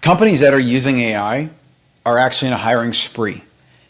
Companies that are using AI are actually in a hiring spree.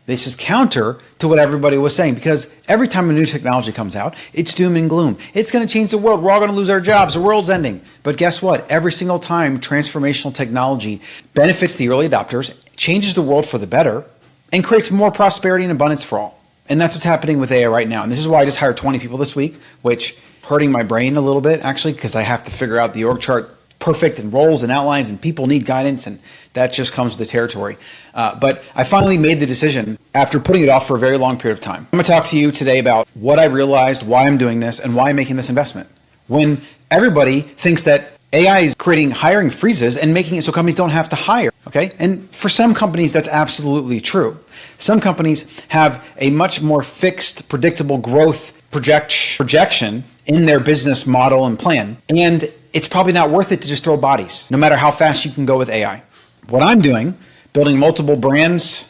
This is counter to what everybody was saying, because every time a new technology comes out, it's doom and gloom. It's going to change the world. We're all going to lose our jobs. The world's ending. But guess what? Every single time transformational technology benefits the early adopters, changes the world for the better, and creates more prosperity and abundance for all. And that's what's happening with AI right now. And this is why I just hired 20 people this week, which hurting my brain a little bit, actually, because I have to figure out the org chart perfect and roles and outlines, and people need guidance, and that just comes with the territory. But I finally made the decision after putting it off for a very long period of time. I'm going to talk to you today about what I realized, why I'm doing this, and why I'm making this investment. When everybody thinks that AI is creating hiring freezes and making it so companies don't have to hire, okay? And for some companies, that's absolutely true. Some companies have a much more fixed, predictable growth projection in their business model and plan. And it's probably not worth it to just throw bodies, no matter how fast you can go with AI. What I'm doing, building multiple brands,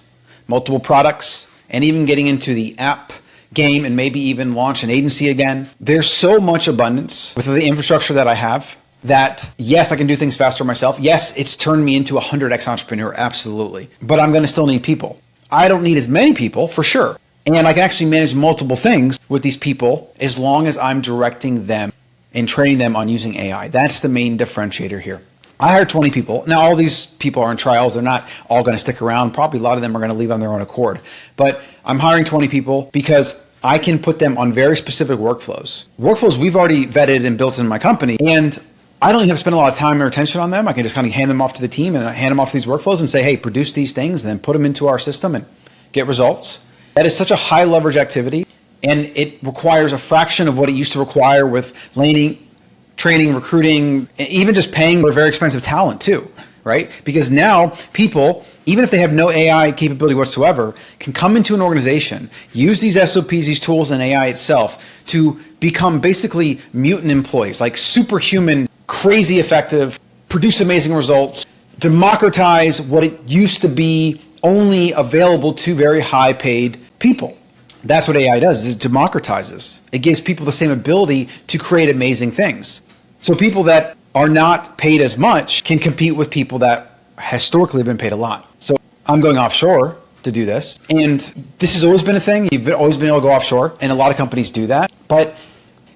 multiple products, and even getting into the app game and maybe even launch an agency again. There's so much abundance with the infrastructure that I have that, yes, I can do things faster myself. Yes, it's turned me into a 100x entrepreneur, absolutely. But I'm going to still need people. I don't need as many people, for sure. And I can actually manage multiple things with these people as long as I'm directing them and training them on using AI. That's the main differentiator here. I hired 20 people. Now, all these people are in trials. They're not all going to stick around. Probably a lot of them are going to leave on their own accord. But I'm hiring 20 people because I can put them on very specific workflows. Workflows we've already vetted and built in my company. And I don't even have to spend a lot of time or attention on them. I can just kind of hand them off to the team and hand them off to these workflows and say, hey, produce these things, and then put them into our system and get results. That is such a high leverage activity. And it requires a fraction of what it used to require with training, recruiting, even just paying for very expensive talent too, right? Because now people, even if they have no AI capability whatsoever, can come into an organization, use these SOPs, these tools, and AI itself to become basically mutant employees, like superhuman, crazy effective, produce amazing results, democratize what it used to be only available to very high paid people. That's what AI does, is it democratizes. It gives people the same ability to create amazing things. So people that are not paid as much can compete with people that historically have been paid a lot. So I'm going offshore to do this. And this has always been a thing. You've always been able to go offshore, and a lot of companies do that. But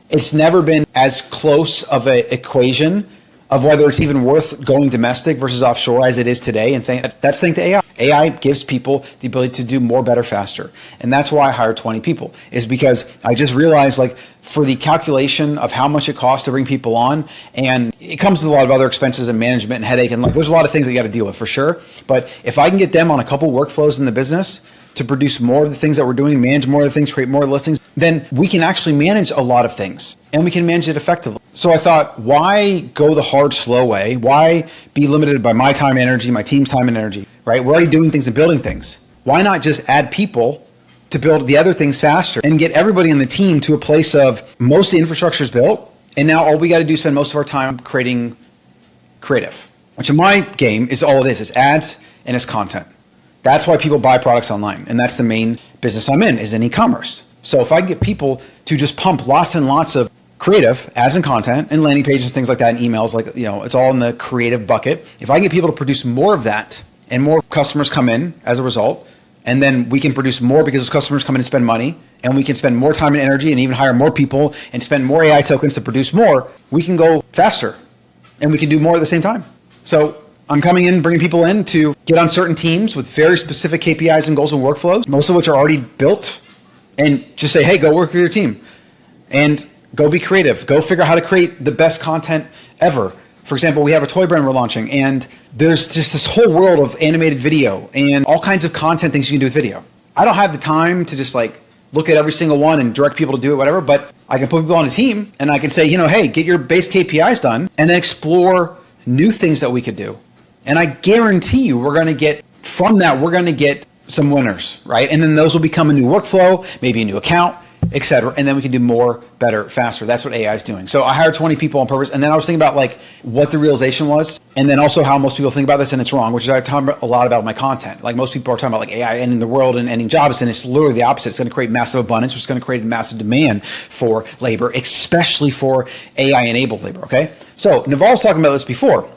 it's never been as close of an equation of whether it's even worth going domestic versus offshore as it is today. And that's thanks to AI. AI gives people the ability to do more, better, faster. And that's why I hired 20 people, is because I just realized, like, for the calculation of how much it costs to bring people on, and it comes with a lot of other expenses and management and headache, and like, there's a lot of things that you got to deal with for sure. But if I can get them on a couple workflows in the business to produce more of the things that we're doing, manage more of the things, create more listings, then we can actually manage a lot of things, and we can manage it effectively. So I thought, why go the hard, slow way? Why be limited by my time and energy, my team's time and energy, right? We're already doing things and building things. Why not just add people to build the other things faster and get everybody in the team to a place of most of the infrastructure is built, and now all we got to do is spend most of our time creating creative, which in my game is all it is. It's ads and it's content. That's why people buy products online, and that's the main business I'm in, is in e-commerce. So if I can get people to just pump lots and lots of creative ads and content and landing pages and things like that, and emails, like, it's all in the creative bucket. If I can get people to produce more of that, and more customers come in as a result, and then we can produce more because those customers come in and spend money, and we can spend more time and energy and even hire more people and spend more AI tokens to produce more, we can go faster and we can do more at the same time. So I'm coming in, bringing people in to get on certain teams with very specific KPIs and goals and workflows, most of which are already built, and just say, hey, go work with your team and go be creative. Go figure out how to create the best content ever. For example, we have a toy brand we're launching, and there's just this whole world of animated video and all kinds of content things you can do with video. I don't have the time to just like look at every single one and direct people to do it, whatever, but I can put people on a team and I can say, hey, get your base KPIs done and then explore new things that we could do. And I guarantee you we're going to get some winners, right? And then those will become a new workflow, maybe a new account, etc. And then we can do more, better, faster. That's what AI is doing. So I hired 20 people on purpose. And then I was thinking about like what the realization was. And then also how most people think about this, and it's wrong, which is I talk a lot about my content. Like most people are talking about like AI ending the world and ending jobs. And it's literally the opposite. It's going to create massive abundance, which is going to create massive demand for labor, especially for AI enabled labor. Okay. So Naval was talking about this before.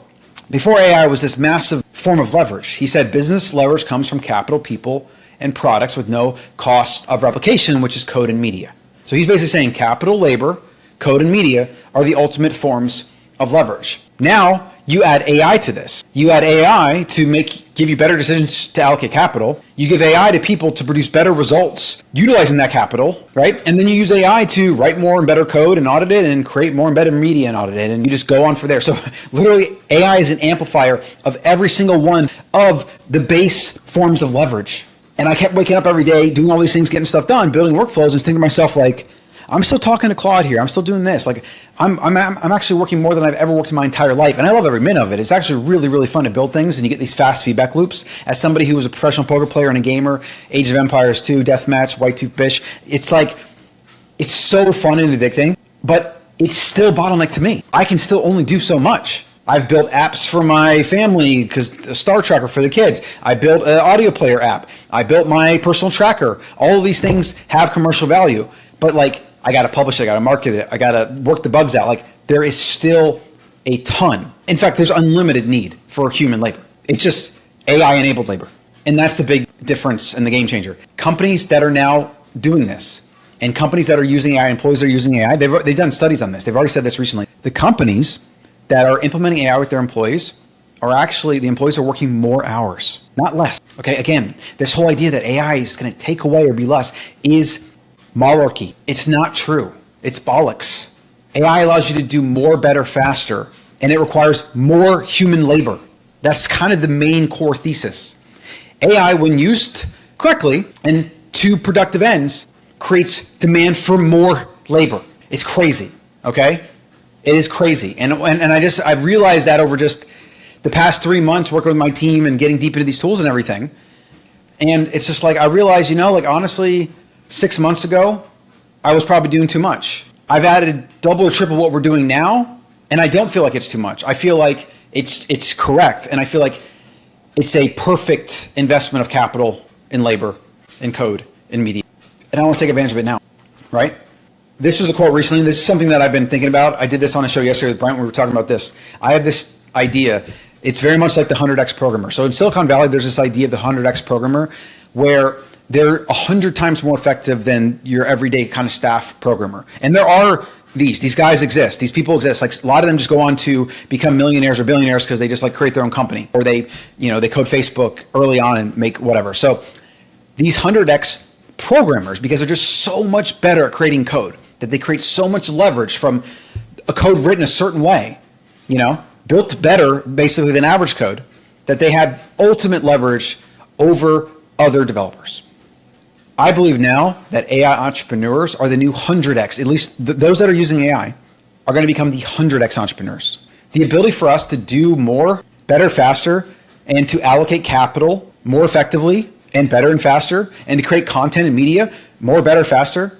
Before AI was this massive form of leverage. He said business leverage comes from capital, people, and products with no cost of replication, which is code and media. So he's basically saying capital, labor, code, and media are the ultimate forms of leverage. Now you add AI to this. You add AI to give you better decisions to allocate capital. You give AI to people to produce better results utilizing that capital, right? And then you use AI to write more and better code and audit it and create more and better media and audit it. And you just go on for there. So literally AI is an amplifier of every single one of the base forms of leverage. And I kept waking up every day, doing all these things, getting stuff done, building workflows, and thinking to myself, like, I'm still talking to Claude here. I'm still doing this. Like, I'm actually working more than I've ever worked in my entire life. And I love every minute of it. It's actually really, really fun to build things, and you get these fast feedback loops. As somebody who was a professional poker player and a gamer, Age of Empires 2, Deathmatch, White Tooth Fish, it's like, it's so fun and addicting, but it's still bottleneck to me. I can still only do so much. I've built apps for my family because a Star Tracker for the kids. I built an audio player app. I built my personal tracker. All of these things have commercial value, but like, I got to publish it, I got to market it, I got to work the bugs out. Like, there is still a ton. In fact, there's unlimited need for human labor. It's just AI enabled labor. And that's the big difference and the game changer. Companies that are now doing this, and companies that are using AI, employees that are using AI, they've done studies on this. They've already said this recently. The companies that are implementing AI with their employees are actually, the employees are working more hours, not less. Okay, again, this whole idea that AI is going to take away or be less is malarkey. It's not true. It's bollocks. AI allows you to do more, better, faster, and it requires more human labor. That's kind of the main core thesis. AI, when used correctly and to productive ends, creates demand for more labor. It's crazy, okay? It is crazy. And I've realized that over just the past 3 months working with my team and getting deep into these tools and everything. And it's just like, I realized, like honestly, 6 months ago, I was probably doing too much. I've added double or triple what we're doing now, and I don't feel like it's too much. I feel like it's correct, and I feel like it's a perfect investment of capital in labor, in code, in media. And I want to take advantage of it now, right? This was a quote recently. This is something that I've been thinking about. I did this on a show yesterday with Brent. We were talking about this. I have this idea. It's very much like the 100X programmer. So in Silicon Valley, there's this idea of the 100X programmer where they're 100 times more effective than your everyday kind of staff programmer. And there are these guys exist. These people exist. Like a lot of them just go on to become millionaires or billionaires because they just like create their own company, or they code Facebook early on and make whatever. So these 100X programmers, because they're just so much better at creating code, that they create so much leverage from a code written a certain way, built better basically than average code, that they have ultimate leverage over other developers. I believe now that AI entrepreneurs are the new 100X, at least those that are using AI are going to become the 100X entrepreneurs. The ability for us to do more, better, faster, and to allocate capital more effectively and better and faster, and to create content and media more, better, faster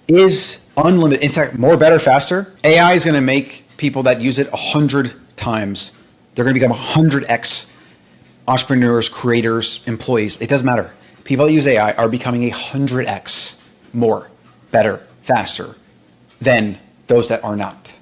is unlimited. In fact, more, better, faster. AI is going to make people that use it 100 times. They're going to become 100X entrepreneurs, creators, employees. It doesn't matter. People that use AI are becoming 100X more, better, faster than those that are not.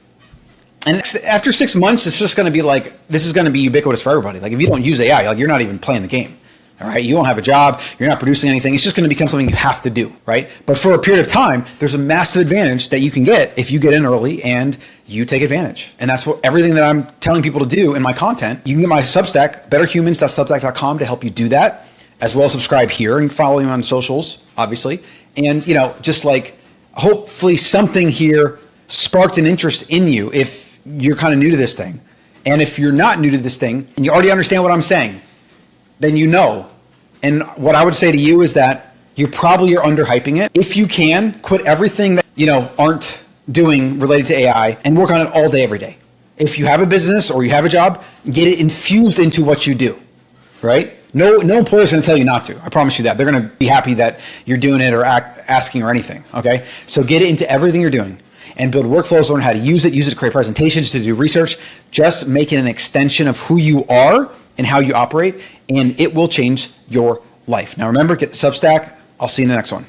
And after 6 months, it's just going to be like, this is going to be ubiquitous for everybody. Like if you don't use AI, like you're not even playing the game. All right, you don't have a job, you're not producing anything. It's just going to become something you have to do, right? But for a period of time, there's a massive advantage that you can get if you get in early and you take advantage. And that's what everything that I'm telling people to do in my content. You can get my Substack, betterhumans.substack.com, to help you do that, as well as subscribe here and follow me on socials, obviously. And just like hopefully something here sparked an interest in you if you're kind of new to this thing. And if you're not new to this thing and you already understand what I'm saying, then you know. And what I would say to you is that you probably are underhyping it. If you can, quit everything that aren't doing related to AI and work on it all day, every day. If you have a business or you have a job, get it infused into what you do, right? No employer is going to tell you not to. I promise you that. They're going to be happy that you're doing it or asking or anything, okay? So get it into everything you're doing and build workflows, learn how to use it to create presentations, to do research. Just make it an extension of who you are and how you operate, and it will change your life. Now remember, get the Substack. I'll see you in the next one.